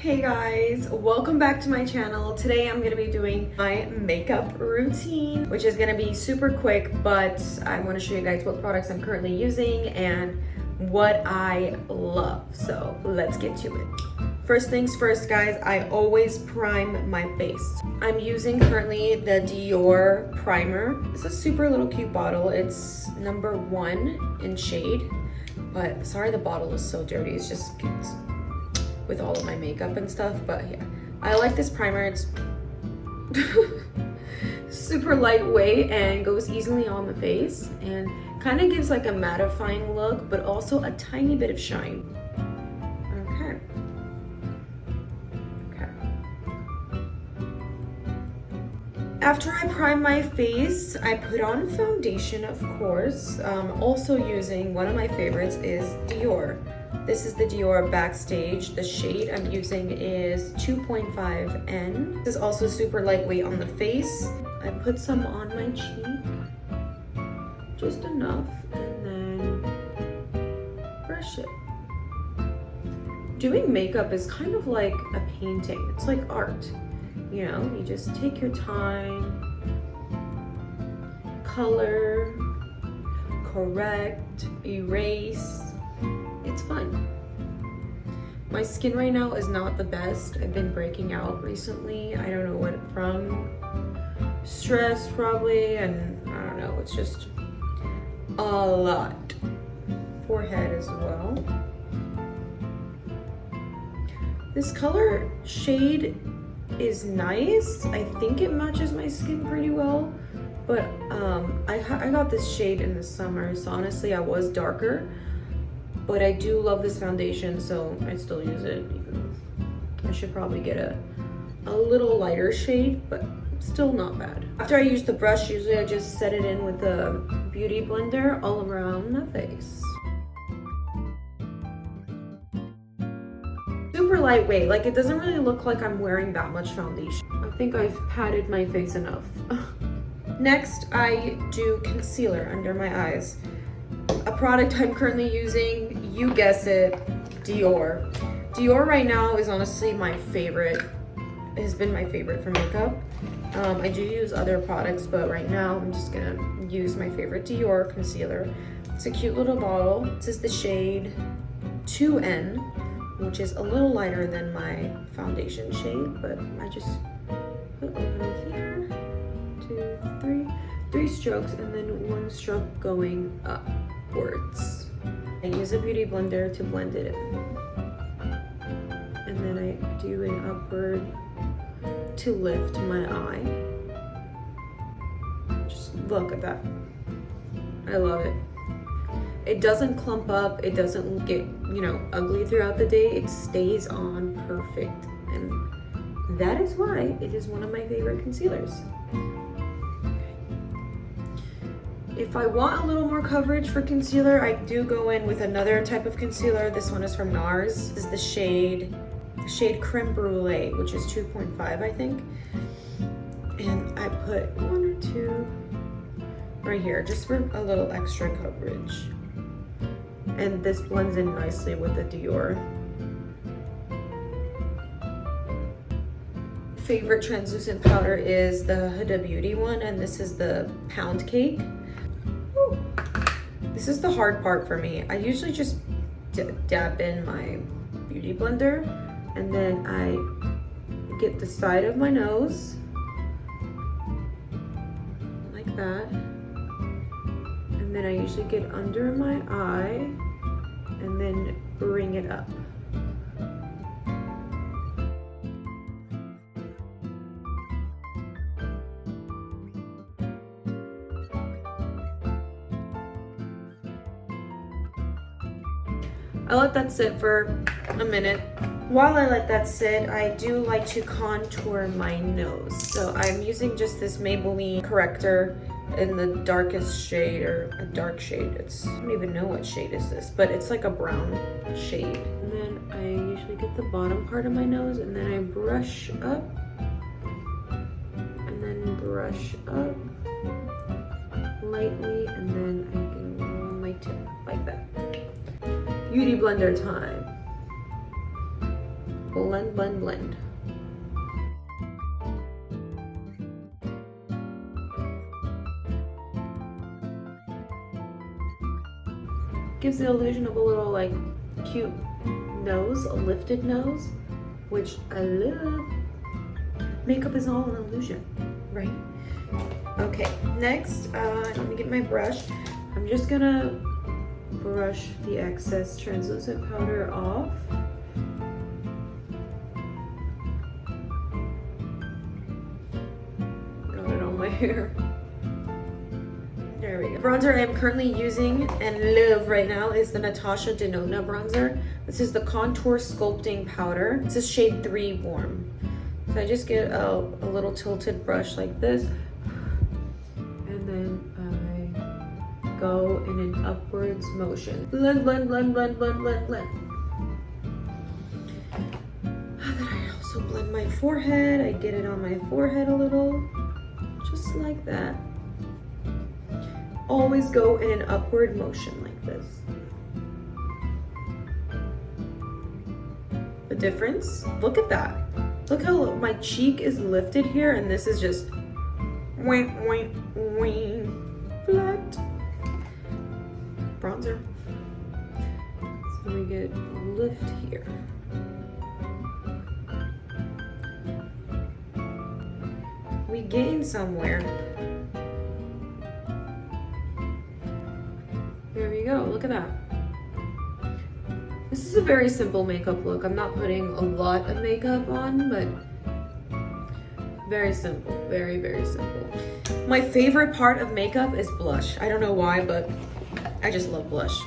Hey guys, welcome back to my channel. Today I'm gonna be doing my makeup routine, which is gonna be super quick, but I wanna show you guys what products I'm currently using and what I love. So let's get to it. First things first, guys, I always prime my face. I'm using currently the Dior primer. It's a super little cute bottle. It's number 1 in shade, but sorry the bottle is so dirty. It's just with all of my makeup and stuff, but yeah, I like this primer. It's super lightweight and goes easily on the face and kind of gives like a mattifying look, but also a tiny bit of shine. Okay. After I prime my face, I put on foundation, of course. Also using one of my favorites is Dior. This is the Dior Backstage. The shade I'm using is 2.5N. This is also super lightweight on the face. I put some on my cheek, just enough, and then brush it. Doing makeup is kind of like a painting. It's like art. You know, you just take your time, color, correct, erase. It's fun. My skin right now is not the best. I've been breaking out recently. I don't know what from. Stress probably, and I don't know, it's just a lot. Forehead as well. This color shade is nice. I think it matches my skin pretty well, but I got this shade in the summer, so honestly I was darker, but I do love this foundation, so I still use it. I should probably get a little lighter shade, but still not bad. After I use the brush, usually I just set it in with the beauty blender all around the face. Super lightweight, like it doesn't really look like I'm wearing that much foundation. I think I've patted my face enough. Next, I do concealer under my eyes. A product I'm currently using, you guess it, Dior. Dior right now is honestly my favorite. It has been my favorite for makeup. I do use other products, but right now I'm just gonna use my favorite Dior concealer. It's a cute little bottle. This is the shade 2N, which is a little lighter than my foundation shade, but I just put a little here, 3 strokes, and then 1 stroke going upwards. I use a beauty blender to blend it in. And then I do an upward to lift my eye. Just look at that. I love it. It doesn't clump up, it doesn't get, ugly throughout the day. It stays on perfect. And that is why it is one of my favorite concealers. If I want a little more coverage for concealer, I do go in with another type of concealer. This one is from NARS. This is the shade Creme Brulee, which is 2.5, I think. And I put 1 or 2 right here, just for a little extra coverage. And this blends in nicely with the Dior. Favorite translucent powder is the Huda Beauty one, and this is the Pound Cake. Woo. This is the hard part for me. I usually just dab in my beauty blender, and then I get the side of my nose, like that. And then I usually get under my eye, and then bring it up. I let that sit for a minute. While I let that sit, I do like to contour my nose. So I'm using just this Maybelline corrector in the darkest shade, or a dark shade. I don't even know what shade is this, but it's like a brown shade. And then I usually get the bottom part of my nose, and then I brush up, and then brush up lightly, and then I can roll my tip like that. Beauty blender time. Blend, blend, blend. Gives the illusion of a little like cute nose, a lifted nose, which I love. Makeup is all an illusion, right? Okay, next, let me get my brush. I'm just gonna brush the excess translucent powder off. Got it on my hair. There we go. Bronzer I am currently using and love right now is the Natasha Denona bronzer. This is the Contour Sculpting Powder. This is shade 3 Warm. So I just get a little tilted brush like this, and then I go in an upwards motion. Blend, blend, blend, blend, blend, blend, blend. And then I also blend my forehead. I get it on my forehead a little, just like that. Always go in an upward motion like this. The difference, look at that. Look how my cheek is lifted here, and this is just wing, wing, wing, flat. Bronzer. So we get lift here. We gain somewhere. There we go, look at that. This is a very simple makeup look. I'm not putting a lot of makeup on, but very simple, very, very simple. My favorite part of makeup is blush. I don't know why, but I just love blush.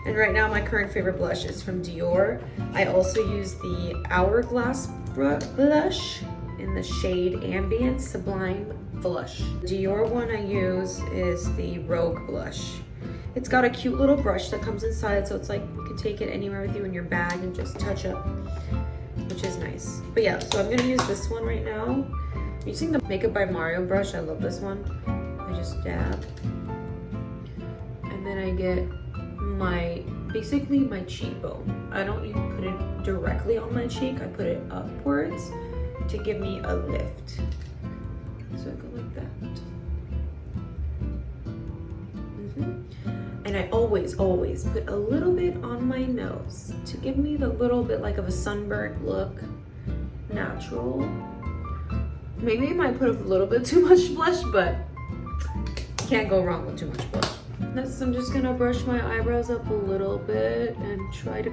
And right now my current favorite blush is from Dior. I also use the Hourglass blush in the shade Ambient Sublime Blush. The Dior one I use is the Rogue blush. It's got a cute little brush that comes inside, so it's like you can take it anywhere with you in your bag and just touch up, which is nice. But yeah, so I'm gonna use this one right now. I'm using the Makeup by Mario brush. I love this one. I just dab. And then I get basically my cheekbone. I don't even put it directly on my cheek. I put it upwards to give me a lift. So I go like that. And I always put a little bit on my nose to give me the little bit like of a sunburnt look, natural. Maybe I might put a little bit too much blush, but can't go wrong with too much blush. Next, I'm just gonna brush my eyebrows up a little bit and try to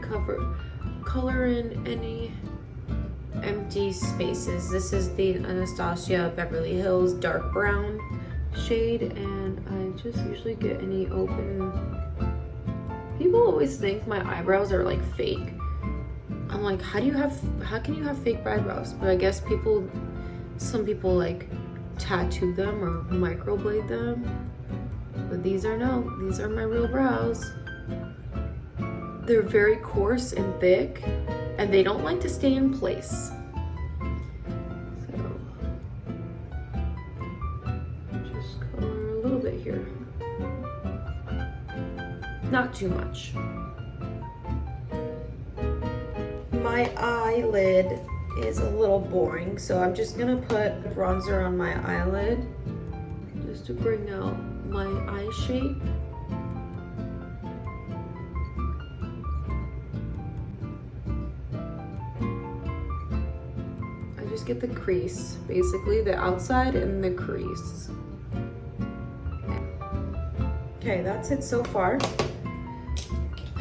color in any empty spaces. This is the Anastasia Beverly Hills Dark Brown shade, and I just usually get any open. People always think my eyebrows are like fake. I'm like, how can you have fake eyebrows? But I guess some people like tattoo them or microblade them. But these are my real brows. They're very coarse and thick, and they don't like to stay in place. Here. Not too much. My eyelid is a little boring, so I'm just gonna put bronzer on my eyelid just to bring out my eye shape. I just get the crease, basically the outside and the crease. Okay, that's it so far.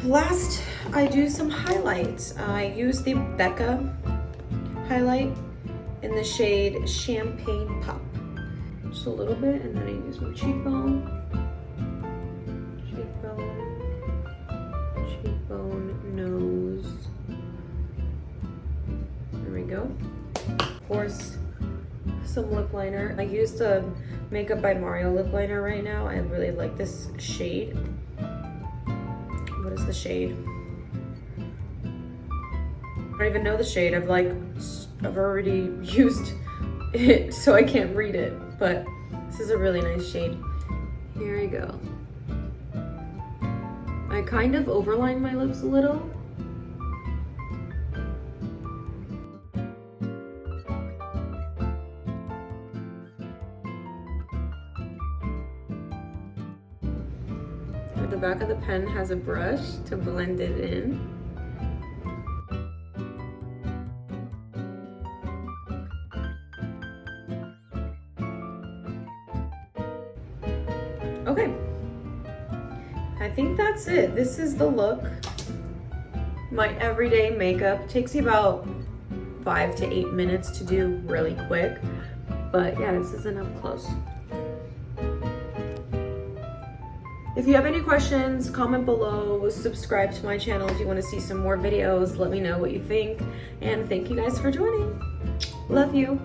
Last, I do some highlights. I use the Becca highlight in the shade Champagne Pop. Just a little bit, and then I use my cheekbone, nose. There we go. Of course, some lip liner. I use the Makeup by Mario lip liner right now. I really like this shade. What is the shade? I don't even know the shade. I've already used it, so I can't read it, but this is a really nice shade. Here we go. I kind of overline my lips a little. the back of the pen has a brush to blend it in. Okay, I think that's it. This is the look. My everyday makeup takes you about 5 to 8 minutes to do really quick, but yeah, this isn't up close. If you have any questions, comment below, subscribe to my channel if you want to see some more videos. Let me know what you think, and thank you guys for joining. Love you.